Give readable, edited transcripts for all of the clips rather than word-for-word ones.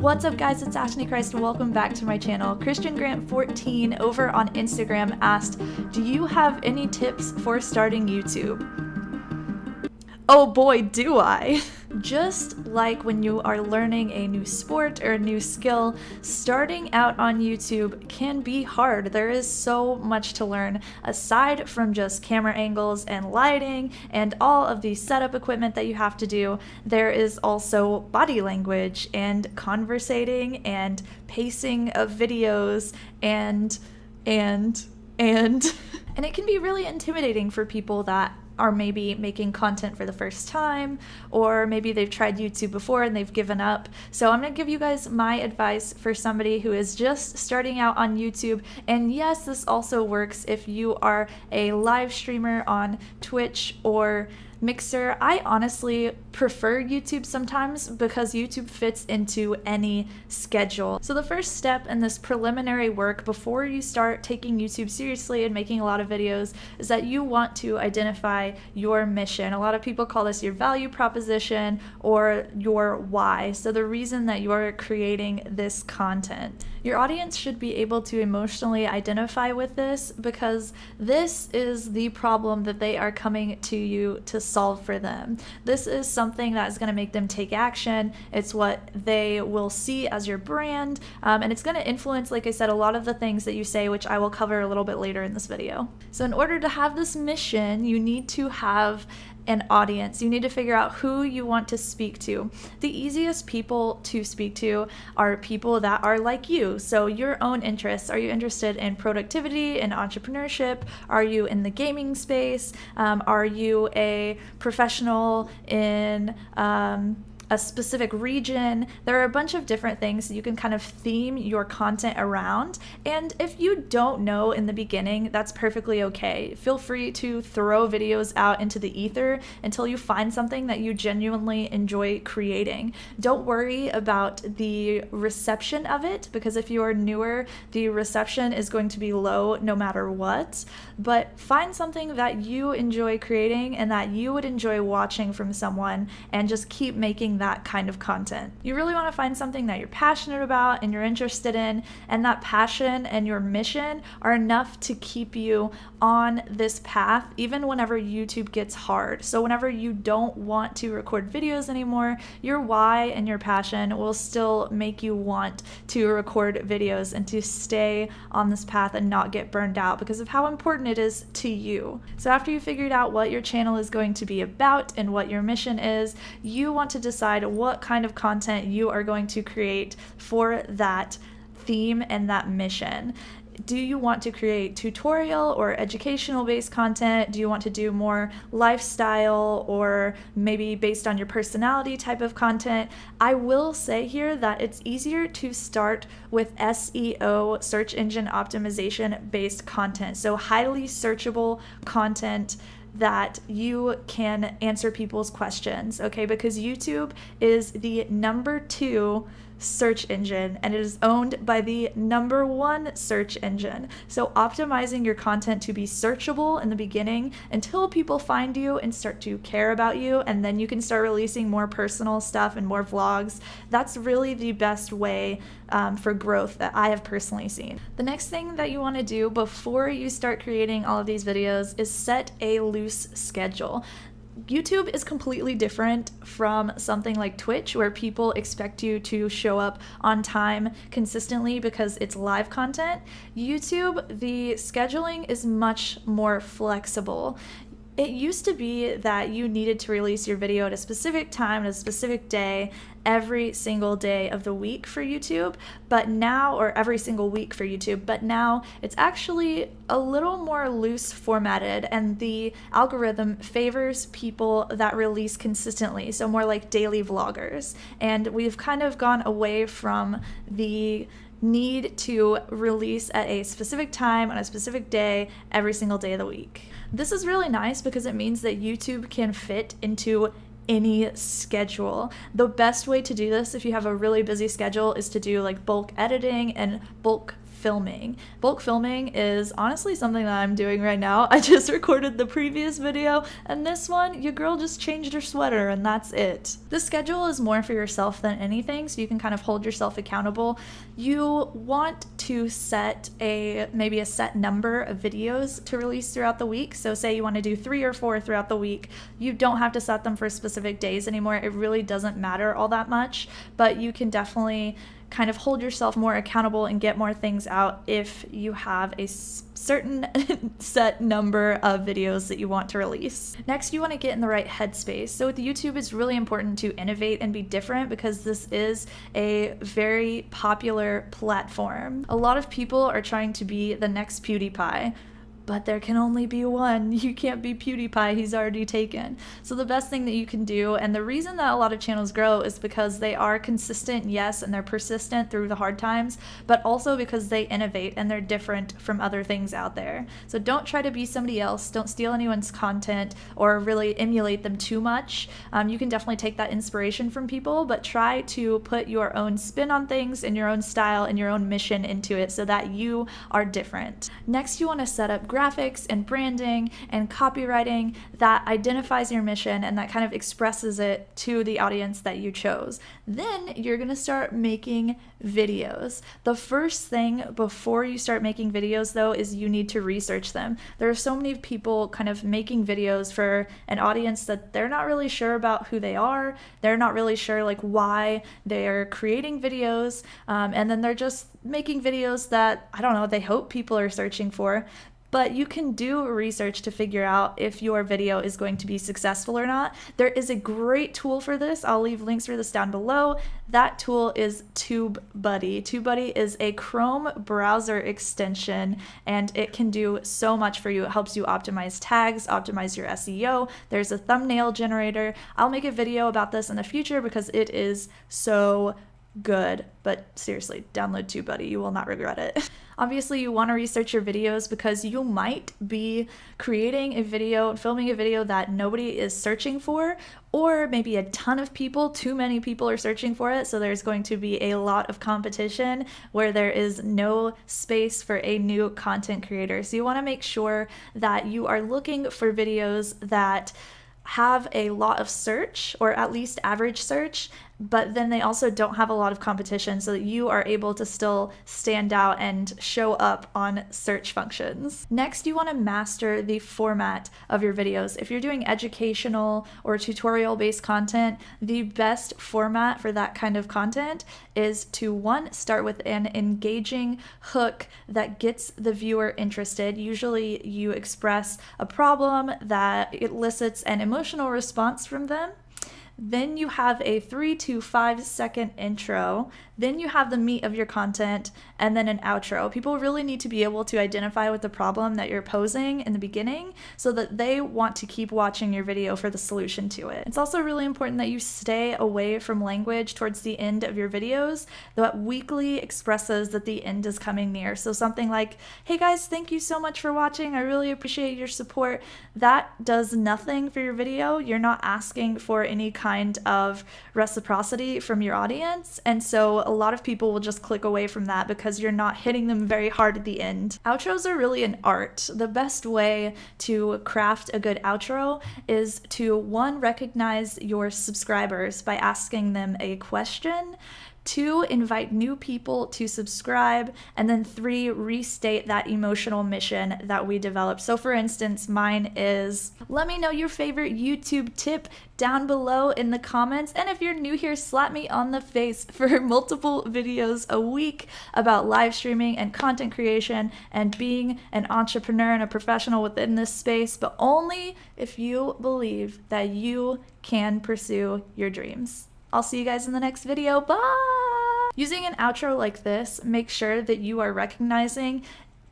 What's up guys, it's ashnichrist and welcome back to my channel. Christian Grant 14 over on Instagram asked, do you have any tips for starting YouTube? Oh boy, do I! Just like when you are learning a new sport or a new skill, starting out on YouTube can be hard. There is so much to learn aside from just camera angles and lighting and all of the setup equipment that you have to do. There is also body language and conversating and pacing of videos and it can be really intimidating for people that are maybe making content for the first time, or maybe they've tried YouTube before and they've given up. So I'm gonna give you guys my advice for somebody who is just starting out on YouTube. And yes, this also works if you are a live streamer on Twitch or Mixer. I honestly prefer YouTube sometimes because YouTube fits into any schedule. So the first step in this preliminary work before you start taking YouTube seriously and making a lot of videos is that you want to identify your mission. A lot of people call this your value proposition or your why. So the reason that you're creating this content. Your audience should be able to emotionally identify with this because this is the problem that they are coming to you to solve for them. This is something that is going to make them take action. It's what they will see as your brand, and it's going to influence, like I said, a lot of the things that you say, which I will cover a little bit later in this video. So in order to have this mission, you need to have an audience. You need to figure out who you want to speak to. The easiest people to speak to are people that are like you. So your own interests. Are you interested in productivity and entrepreneurship? Are you in the gaming space? Are you a professional in a specific region? There are a bunch of different things that you can kind of theme your content around. And if you don't know in the beginning, that's perfectly okay. Feel free to throw videos out into the ether until you find something that you genuinely enjoy creating. Don't worry about the reception of it, because if you are newer, the reception is going to be low no matter what. But find something that you enjoy creating and that you would enjoy watching from someone, and just keep making that kind of content. You really want to find something that you're passionate about and you're interested in, and that passion and your mission are enough to keep you on this path even whenever YouTube gets hard. So whenever you don't want to record videos anymore, your why and your passion will still make you want to record videos and to stay on this path and not get burned out because of how important it is to you. So after you figured out what your channel is going to be about and what your mission is, you want to decide what kind of content you are going to create for that theme and that mission. Do you want to create tutorial or educational based content? Do you want to do more lifestyle or maybe based on your personality type of content? I will say here that it's easier to start with SEO, search engine optimization based content. So highly searchable content that you can answer people's questions, okay? Because YouTube is the #2 search engine and it is owned by the #1 search engine. So optimizing your content to be searchable in the beginning until people find you and start to care about you, and then you can start releasing more personal stuff and more vlogs. That's really the best way for growth that I have personally seen. The next thing that you want to do before you start creating all of these videos is set a loose schedule. YouTube is completely different from something like Twitch, where people expect you to show up on time consistently because it's live content. YouTube, the scheduling is much more flexible. It used to be that you needed to release your video at a specific time, at a specific day, every single day of the week for YouTube, but now, or every single week for YouTube, but now it's actually a little more loose formatted, and the algorithm favors people that release consistently, so more like daily vloggers. And we've kind of gone away from the need to release at a specific time on a specific day every single day of the week. This is really nice because it means that YouTube can fit into any schedule. The best way to do this if you have a really busy schedule is to do like bulk editing and bulk filming. Bulk filming is honestly something that I'm doing right now. I just recorded the previous video, and this one, your girl just changed her sweater and that's it. The schedule is more for yourself than anything, so you can kind of hold yourself accountable. You want to set maybe a set number of videos to release throughout the week. So say you want to do 3 or 4 throughout the week. You don't have to set them for specific days anymore. It really doesn't matter all that much, but you can definitely kind of hold yourself more accountable and get more things out if you have a certain set number of videos that you want to release. Next, you want to get in the right headspace. So with YouTube, it's really important to innovate and be different because this is a very popular platform. A lot of people are trying to be the next PewDiePie, but there can only be one. You can't be PewDiePie, he's already taken. So the best thing that you can do, and the reason that a lot of channels grow is because they are consistent, yes, and they're persistent through the hard times, but also because they innovate and they're different from other things out there. So don't try to be somebody else, don't steal anyone's content or really emulate them too much. You can definitely take that inspiration from people, but try to put your own spin on things and your own style and your own mission into it so that you are different. Next, you want to set up graphics and branding and copywriting that identifies your mission and that kind of expresses it to the audience that you chose. Then you're going to start making videos. The first thing before you start making videos though is you need to research them. There are so many people kind of making videos for an audience that they're not really sure about who they are. They're not really sure like why they're creating videos, and then they're just making videos that, I don't know, they hope people are searching for. But you can do research to figure out if your video is going to be successful or not. There is a great tool for this. I'll leave links for this down below. That tool is TubeBuddy. TubeBuddy is a Chrome browser extension, and it can do so much for you. It helps you optimize tags, optimize your SEO. There's a thumbnail generator. I'll make a video about this in the future because it is so good, but seriously, download TubeBuddy. You will not regret it. Obviously, you want to research your videos because you might be creating a video, filming a video that nobody is searching for, or maybe a ton of people, too many people are searching for it, so there's going to be a lot of competition where there is no space for a new content creator. So you want to make sure that you are looking for videos that have a lot of search, or at least average search, but then they also don't have a lot of competition so that you are able to still stand out and show up on search functions. Next, you want to master the format of your videos. If you're doing educational or tutorial-based content, the best format for that kind of content is to, one, start with an engaging hook that gets the viewer interested. Usually you express a problem that elicits an emotional response from them. Then you have a 3 to 5 second intro. Then you have the meat of your content, and then an outro. People really need to be able to identify with the problem that you're posing in the beginning so that they want to keep watching your video for the solution to it. It's also really important that you stay away from language towards the end of your videos that weakly expresses that the end is coming near. So something like, hey guys, thank you so much for watching. I really appreciate your support. That does nothing for your video. You're not asking for any kind of reciprocity from your audience, and so a lot of people will just click away from that because you're not hitting them very hard at the end. Outros are really an art. The best way to craft a good outro is to, one, recognize your subscribers by asking them a question, 2, invite new people to subscribe, and then 3, restate that emotional mission that we developed. So for instance, mine is, let me know your favorite YouTube tip down below in the comments, and if you're new here, slap me on the face for multiple videos a week about live streaming and content creation and being an entrepreneur and a professional within this space, but only if you believe that you can pursue your dreams. I'll see you guys in the next video. Bye! Using an outro like this, make sure that you are recognizing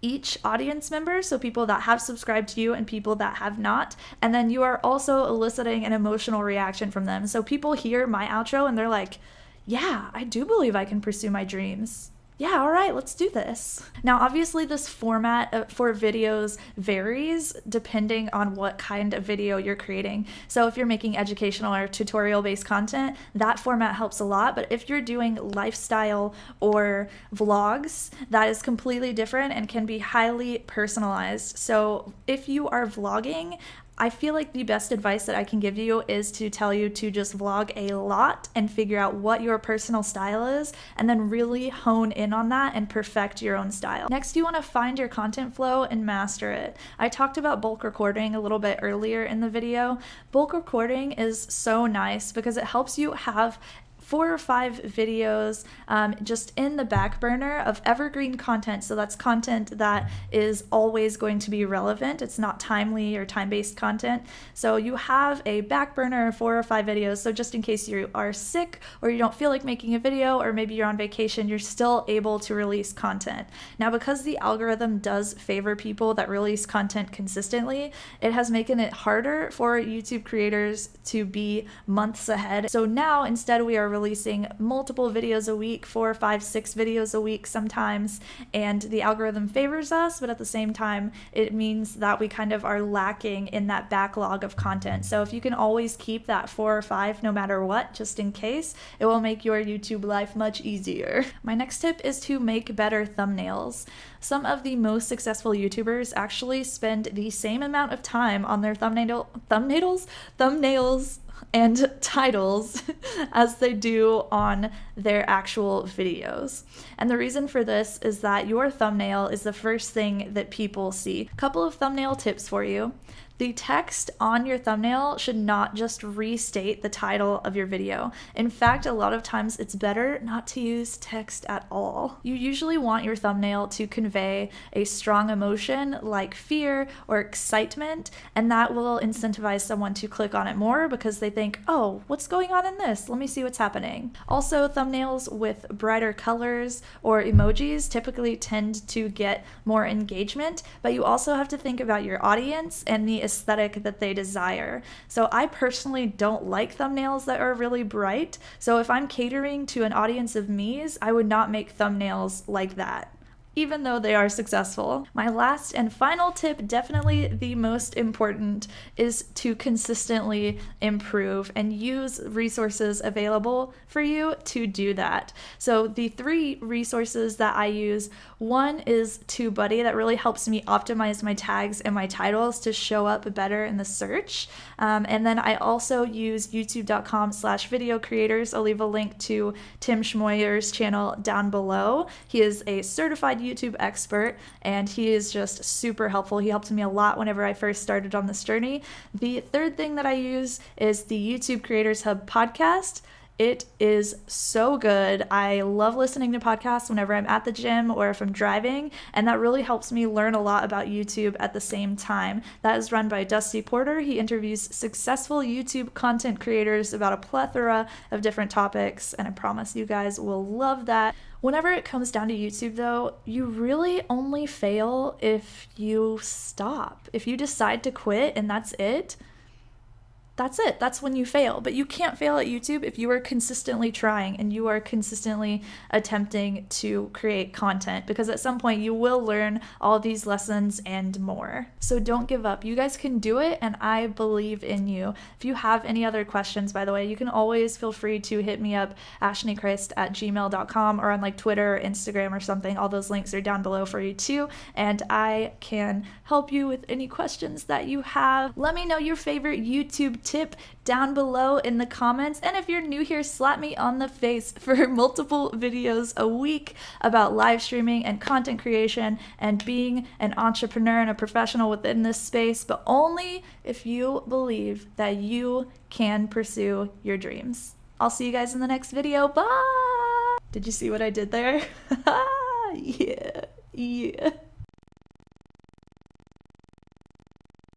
each audience member, so people that have subscribed to you and people that have not, and then you are also eliciting an emotional reaction from them. So people hear my outro and they're like, yeah, I do believe I can pursue my dreams. Yeah, all right, let's do this. Now, obviously this format for videos varies depending on what kind of video you're creating. So if you're making educational or tutorial-based content, that format helps a lot. But if you're doing lifestyle or vlogs, that is completely different and can be highly personalized. So if you are vlogging, I feel like the best advice that I can give you is to tell you to just vlog a lot and figure out what your personal style is, and then really hone in on that and perfect your own style. Next, you want to find your content flow and master it. I talked about bulk recording a little bit earlier in the video. Bulk recording is so nice because it helps you have 4 or 5 videos just in the back burner of evergreen content. So that's content that is always going to be relevant. It's not timely or time-based content. So you have a back burner of 4 or 5 videos. So just in case you are sick or you don't feel like making a video, or maybe you're on vacation, you're still able to release content. Now, because the algorithm does favor people that release content consistently, it has made it harder for YouTube creators to be months ahead. So now instead we are releasing multiple videos a week, 4, 5, 6 videos a week sometimes, and the algorithm favors us, but at the same time it means that we kind of are lacking in that backlog of content. So if you can always keep that 4 or 5 no matter what, just in case, it will make your YouTube life much easier. My next tip is to make better thumbnails. Some of the most successful YouTubers actually spend the same amount of time on their thumbnails and titles as they do on their actual videos. And the reason for this is that your thumbnail is the first thing that people see. A couple of thumbnail tips for you. The text on your thumbnail should not just restate the title of your video. In fact, a lot of times it's better not to use text at all. You usually want your thumbnail to convey a strong emotion like fear or excitement, and that will incentivize someone to click on it more because they think, oh, what's going on in this? Let me see what's happening. Also, thumbnails with brighter colors or emojis typically tend to get more engagement, but you also have to think about your audience and the aesthetic that they desire. So I personally don't like thumbnails that are really bright. So if I'm catering to an audience of me's, I would not make thumbnails like that, even though they are successful. My last and final tip, definitely the most important, is to consistently improve and use resources available for you to do that. So the 3 resources that I use, one is TubeBuddy, that really helps me optimize my tags and my titles to show up better in the search. And then I also use youtube.com/video creators. I'll leave a link to 𝐁𝐔𝐒𝐈𝐍𝐄𝐒 channel down below. He is a certified YouTube expert, and he is just super helpful. He helped me a lot whenever I first started on this journey. The third thing that I use is the YouTube Creators Hub podcast. It is so good. I love listening to podcasts whenever I'm at the gym or if I'm driving, and that really helps me learn a lot about YouTube at the same time. That is run by Dusty Porter. He interviews successful YouTube content creators about a plethora of different topics, and I promise you guys will love that. Whenever it comes down to YouTube though, you really only fail if you stop. If you decide to quit and that's it, that's when you fail. But you can't fail at YouTube if you are consistently trying and you are consistently attempting to create content, because at some point you will learn all these lessons and more. So don't give up. You guys can do it, and I believe in you. If you have any other questions, by the way, you can always feel free to hit me up, ashnichrist@gmail.com, or on like Twitter or Instagram or something. All those links are down below for you too, and I can help you with any questions that you have. Let me know your favorite YouTube tip down below in the comments, and if you're new here, slap me on the face for multiple videos a week about live streaming and content creation and being an entrepreneur and a professional within this space, but only if you believe that you can pursue your dreams. I'll see you guys in the next video. Bye! Did you see what I did there? Yeah.